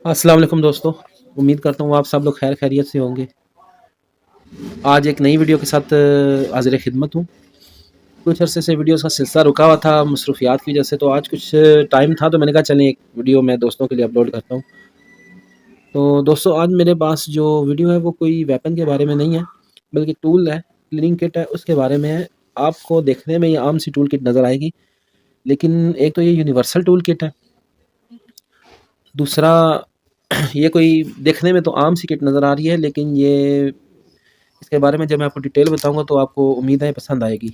अस्सलाम वालेकुम दोस्तों। उम्मीद करता हूँ आप सब लोग खैर खैरियत से होंगे। आज एक नई वीडियो के साथ हाज़िर खिदमत हूँ। कुछ अरसे से वीडियोज़ का सिलसिला रुका हुआ था मसरूफ़ियात की वजह से, तो आज कुछ टाइम था तो मैंने कहा चलें एक वीडियो मैं दोस्तों के लिए अपलोड करता हूँ। तो दोस्तों आज मेरे पास जो वीडियो है वो कोई वेपन के बारे में नहीं है, बल्कि टूल है, क्लीनिंग किट है उसके बारे में है। आपको देखने में ये आम सी टूल किट नज़र आएगी, लेकिन एक तो ये यूनिवर्सल टूल किट है, दूसरा ये कोई देखने में तो आम सी किट नज़र आ रही है, लेकिन ये इसके बारे में जब मैं आपको डिटेल बताऊंगा तो आपको उम्मीद है पसंद आएगी।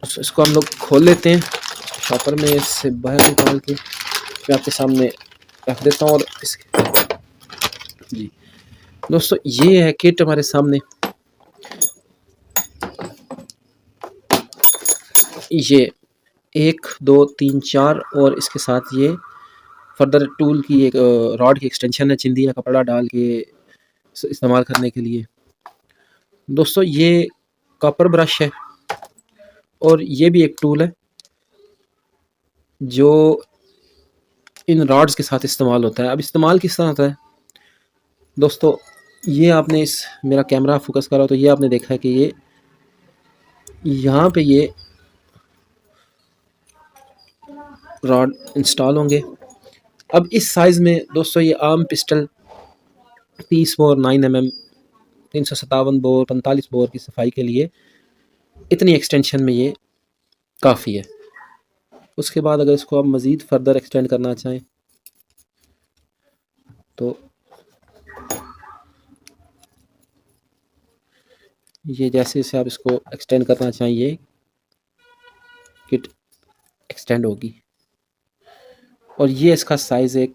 इसको हम लोग खोल लेते हैं शॉपर में, इससे बाहर निकाल के मैं आपके सामने रख देता हूँ। और इसके जी दोस्तों, ये है किट हमारे सामने। ये 1 2 3 4 और इसके साथ ये फर्दर टूल की एक रॉड की एक्सटेंशन है, चिंदी या कपड़ा डाल के इस्तेमाल करने के लिए। दोस्तों ये कॉपर ब्रश है और ये भी एक टूल है जो इन रॉड्स के साथ इस्तेमाल होता है। अब इस्तेमाल किस तरह होता है दोस्तों, ये आपने इस मेरा कैमरा फोकस करा तो ये आपने देखा है कि ये यहाँ पे ये रॉड इंस्टॉल होंगे। अब इस साइज़ में दोस्तों ये आम pistol 30 bore 9 mm 357 bore 45 bore की सफाई के लिए इतनी एक्सटेंशन में ये काफ़ी है। उसके बाद अगर इसको आप मज़ीद फर्दर एक्सटेंड करना चाहें तो ये जैसे जैसे आप इसको एक्सटेंड करना चाहें ये किट एक्सटेंड होगी। और ये इसका साइज़ एक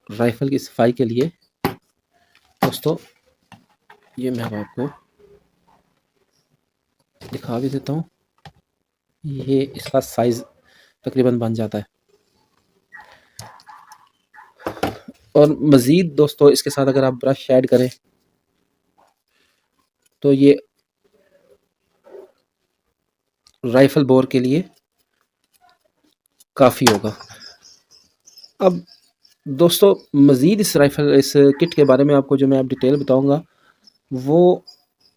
राइफ़ल की सफाई के लिए दोस्तों, ये मैं आपको दिखा भी देता हूँ। ये इसका साइज़ तकरीबन बन जाता है। और मज़ीद दोस्तों इसके साथ अगर आप ब्रश ऐड करें तो ये राइफ़ल बोर के लिए काफ़ी होगा। अब दोस्तों मज़ीद इस किट के बारे में आपको जो मैं अब डिटेल बताऊंगा वो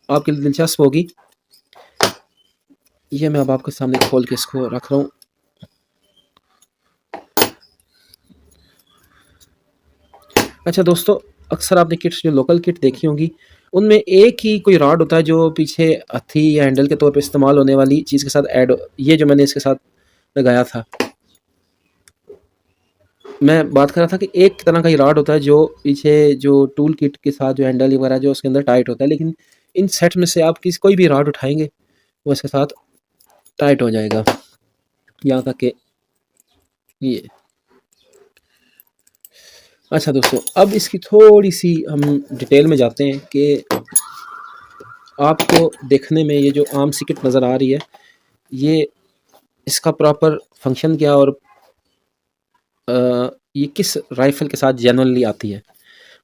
आपके लिए दिलचस्प होगी। ये मैं अब आपके सामने खोल के इसको रख रहा हूँ। अच्छा दोस्तों, अक्सर आपने किट्स जो लोकल किट देखी होंगी उनमें एक ही कोई रॉड होता है जो पीछे हथी या हैंडल के तौर पे इस्तेमाल होने वाली चीज़ के साथ ऐड। ये जो मैंने इसके साथ लगाया था, मैं बात कर रहा था कि एक तरह का ही रॉड होता है जो पीछे जो टूल किट के साथ जो हैंडल वगैरह जो उसके अंदर टाइट होता है, लेकिन इन सेट में से आप कोई भी रॉड उठाएंगे वो इसके साथ टाइट हो जाएगा। यहाँ तक कि ये। अच्छा दोस्तों, अब इसकी थोड़ी सी हम डिटेल में जाते हैं कि आपको देखने में ये जो आम सी किट नज़र आ रही है ये इसका प्रॉपर फंक्शन क्या और ये किस राइफ़ल के साथ जेनुइनली आती है।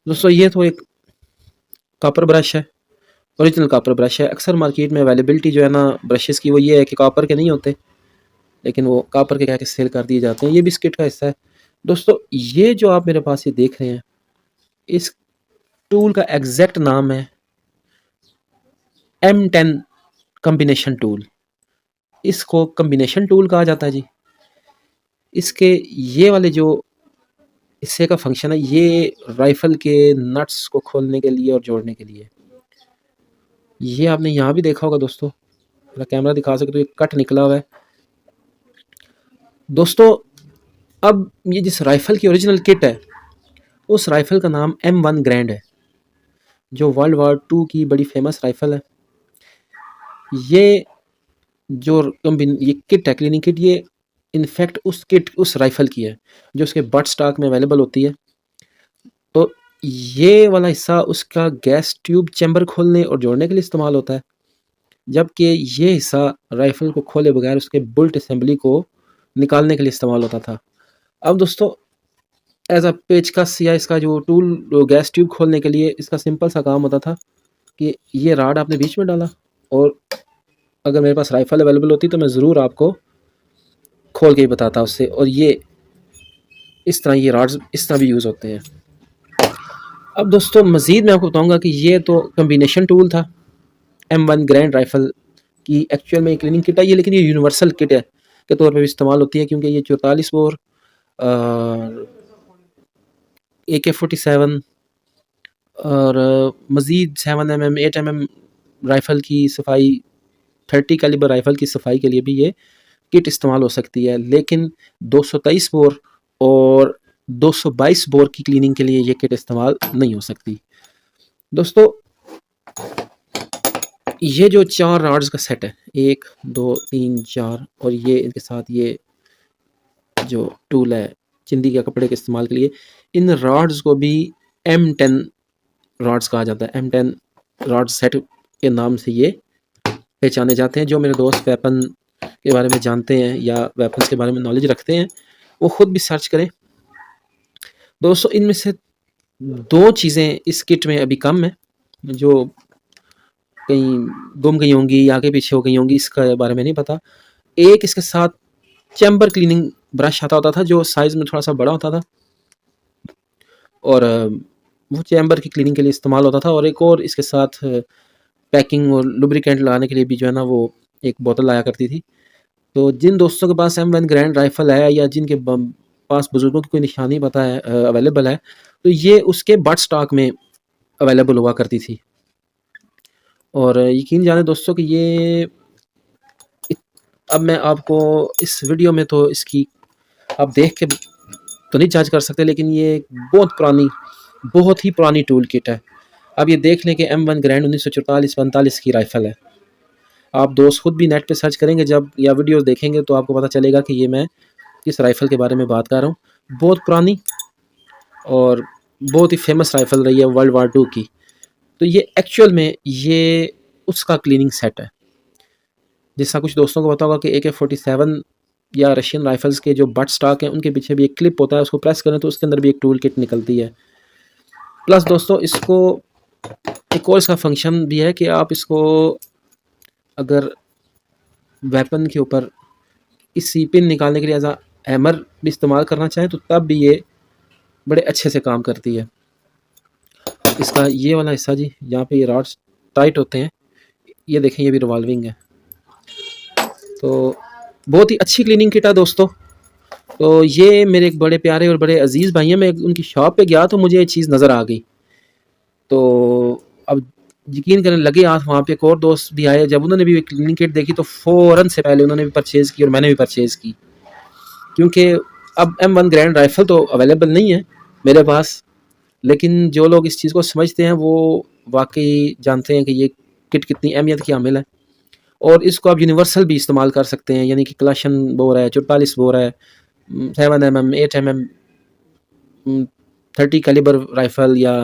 दोस्तों ये तो एक कॉपर ब्रश है, ओरिजिनल कॉपर ब्रश है। अक्सर मार्केट में अवेलेबिलिटी जो है ना ब्रशेज़ की वो ये है कि कॉपर के नहीं होते, लेकिन वो कॉपर के कह के सेल कर दिए जाते हैं। ये भी इस किट का हिस्सा है। दोस्तों ये जो आप मेरे पास ये देख रहे हैं, इस टूल का एग्जैक्ट नाम है M10 कम्बिनेशन टूल। इसको कम्बिनेशन टूल कहा जाता है जी। इसके ये वाले जो हिस्से का फंक्शन है ये राइफ़ल के नट्स को खोलने के लिए और जोड़ने के लिए। ये आपने यहाँ भी देखा होगा दोस्तों, मेरा कैमरा दिखा सके तो ये कट निकला हुआ है दोस्तों। अब ये जिस राइफ़ल की ओरिजिनल किट है उस राइफ़ल का नाम M1 ग्रैंड है, जो वर्ल्ड वार 2 की बड़ी फेमस राइफ़ल है। ये जो ये किट है, क्लीनिंग किट, ये इनफैक्ट उस राइफ़ल की है जो उसके बट स्टॉक में अवेलेबल होती है। तो ये वाला हिस्सा उसका गैस ट्यूब चैम्बर खोलने और जोड़ने के लिए इस्तेमाल होता है, जबकि ये हिस्सा राइफ़ल को खोले बगैर उसके बुलेट असेंबली को निकालने के लिए इस्तेमाल होता था। अब दोस्तों एज अ पेचकस या इसका जो टूल गैस ट्यूब खोलने के लिए इसका सिंपल सा काम होता था कि ये राड आपने बीच में डाला, और अगर मेरे पास राइफ़ल अवेलेबल होती तो मैं ज़रूर आपको खोल के ही बताता उससे। और ये इस तरह ये रॉड्स इस तरह भी यूज़ होते हैं। अब दोस्तों मज़ीद मैं आपको बताऊँगा कि ये तो कम्बिनेशन टूल था M1 ग्रैंड राइफ़ल की एक्चुअल में क्लीनिंग किट है ये, लेकिन ये यूनिवर्सल किट है के तौर पे भी इस्तेमाल होती है, क्योंकि ये 44 बोर AK-47 और मज़ीद 7mm 8mm राइफ़ल की सफाई, 30 कैलिबर राइफ़ल की सफाई के लिए भी ये किट इस्तेमाल हो सकती है। लेकिन 223 बोर और 222 बोर की क्लीनिंग के लिए ये किट इस्तेमाल नहीं हो सकती। दोस्तों ये जो 4 रॉड्स का सेट है, 1 2 3 4 और ये इनके साथ ये जो टूल है चिंदी के कपड़े के इस्तेमाल के लिए, इन रॉड्स को भी M10 रॉड्स कहा जाता है। M10 रॉड सेट के नाम से ये पहचाने जाते हैं। जो मेरे दोस्त वेपन के बारे में जानते हैं या वेपन्स के बारे में नॉलेज रखते हैं, वो ख़ुद भी सर्च करें। दोस्तों इनमें से 2 चीज़ें इस किट में अभी कम है, जो कहीं गुम गई होंगी या आगे पीछे हो गई होंगी, इसका बारे में नहीं पता। एक इसके साथ चैम्बर क्लीनिंग ब्रश आता होता था, जो साइज़ में थोड़ा सा बड़ा होता था और वो चैम्बर की क्लीनिंग के लिए इस्तेमाल होता था। और एक और इसके साथ पैकिंग और लुब्रिकेंट लगाने के लिए भी जो है ना वो एक बोतल आया करती थी। तो जिन दोस्तों के पास M1 ग्रैंड राइफ़ल है या जिनके पास बुज़ुर्गों की कोई निशानी पता है अवेलेबल है, तो ये उसके बट स्टॉक में अवेलेबल हुआ करती थी। और यकीन जाने दोस्तों कि ये अब मैं आपको इस वीडियो में तो इसकी आप देख के तो नहीं जज कर सकते, लेकिन ये बहुत ही पुरानी टूल किट है। अब ये देख लें कि M1 ग्रैंड 1944-45 की राइफ़ल है। आप दोस्त खुद भी नेट पे सर्च करेंगे जब या वीडियोस देखेंगे तो आपको पता चलेगा कि ये मैं किस राइफ़ल के बारे में बात कर रहा हूँ। बहुत पुरानी और बहुत ही फेमस राइफ़ल रही है वर्ल्ड वार 2 की। तो ये एक्चुअल में ये उसका क्लीनिंग सेट है। जैसा कुछ दोस्तों को पता होगा कि AK-47 या रशियन राइफ़ल्स के जो बट स्टॉक हैं उनके पीछे भी एक क्लिप होता है, उसको प्रेस करें तो उसके अंदर भी एक टूल किट निकलती है। प्लस दोस्तों इसको एक और इसका फंक्शन भी है कि आप इसको अगर वेपन के ऊपर किसी पिन निकालने के लिए एज अ हैमर भी इस्तेमाल करना चाहें तो तब भी ये बड़े अच्छे से काम करती है। इसका ये वाला हिस्सा जी, यहाँ पे ये रॉड्स टाइट होते हैं, ये देखें ये भी रिवॉल्विंग है। तो बहुत ही अच्छी क्लीनिंग किट है दोस्तों। तो ये मेरे एक बड़े प्यारे और बड़े अजीज़ भाई हैं, मैं उनकी शॉप पे गया तो मुझे ये चीज़ नज़र आ गई। तो अब यकीन करें लगे हाथ वहाँ पे एक और दोस्त भी आए, जब उन्होंने भी क्लीनिंग किट देखी तो फ़ौरन से पहले उन्होंने भी परचेज़ की और मैंने भी परचेज़ की, क्योंकि अब M1 ग्रैंड राइफ़ल तो अवेलेबल नहीं है मेरे पास, लेकिन जो लोग इस चीज़ को समझते हैं वो वाकई जानते हैं कि ये किट कितनी अहमियत की हामिल है। और इसको आप यूनिवर्सल भी इस्तेमाल कर सकते हैं, यानी कि क्लाशन बोर है, 44 बोर है, 7mm 8mm 30 कैलिबर राइफ़ल या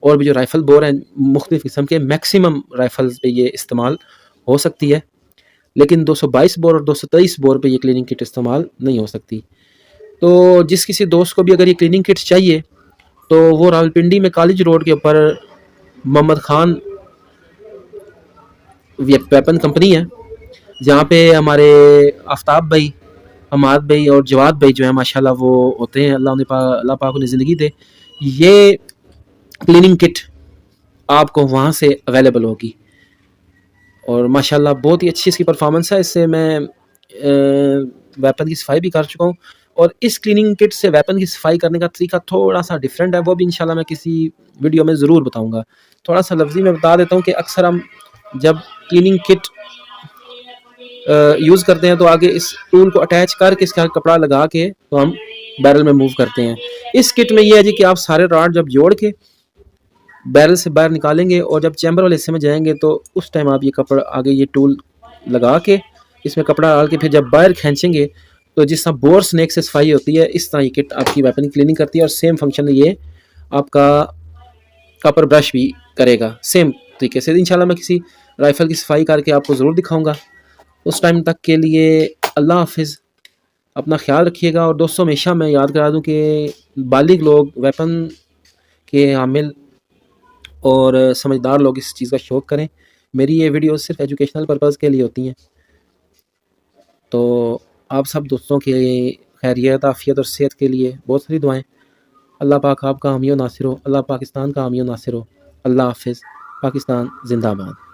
और भी जो राइफ़ल बोर हैं मुख्तलिफ़ किस्म के, मैक्सिमम राइफ़ल्स पे ये इस्तेमाल हो सकती है। लेकिन 222 बोर और 223 बोर पे ये क्लीनिंग किट इस्तेमाल नहीं हो सकती। तो जिस किसी दोस्त को भी अगर ये क्लीनिंग किट चाहिए तो वो रावलपिंडी में कॉलेज रोड के ऊपर मोहम्मद खान वेपन कंपनी है, जहाँ पे हमारे आफ्ताब भाई, हमाद भाई और जवाद भाई जो है माशाल्लाह वो होते हैं, अल्लाह पाक उन्हें ज़िंदगी दे। ये क्लीनिंग किट आपको वहाँ से अवेलेबल होगी और माशाल्लाह बहुत ही अच्छी इसकी परफॉर्मेंस है। इससे मैं वेपन की सफाई भी कर चुका हूँ और इस क्लीनिंग किट से वेपन की सफाई करने का तरीका थोड़ा सा डिफरेंट है, वो भी इंशाल्लाह मैं किसी वीडियो में ज़रूर बताऊँगा। थोड़ा सा लफ्ज़ी में बता देता हूँ कि अक्सर हम जब क्लीनिंग किट यूज़ करते हैं तो आगे इस टूल को अटैच करके इसका कपड़ा लगा के तो हम बैरल में मूव करते हैं। इस किट में ये है जी कि आप सारे रॉड जब जोड़ के बैरल से बाहर निकालेंगे और जब चैम्बर वाले हिस्से में जाएंगे तो उस टाइम आप ये कपड़ा आगे ये टूल लगा के इसमें कपड़ा डाल के फिर जब बाहर खींचेंगे तो जिस तरह बोर स्नेक से सफाई होती है इस तरह ये किट आपकी वेपन की क्लीनिंग करती है। और सेम फंक्शन ये आपका कपर ब्रश भी करेगा सेम तरीके से। इंशाल्लाह मैं किसी राइफ़ल की सफाई करके आपको ज़रूर दिखाऊँगा। उस टाइम तक के लिए अल्लाह हाफिज़, अपना ख्याल रखिएगा। और दोस्तों हमेशा मैं याद करा दूँ कि बालिग लोग, वेपन के हामिल और समझदार लोग इस चीज़ का शौक़ करें। मेरी ये वीडियो सिर्फ एजुकेशनल पर्पज़ के लिए होती हैं। तो आप सब दोस्तों के खैरियत, आफ़ियत और सेहत के लिए बहुत सारी दुआएँ। अल्लाह पाक आपका हामी और नासिर हो। अल्लाह पाकिस्तान का हामी और नासिर हो। अल्लाह हाफ़िज़। पाकिस्तान ज़िंदाबाद।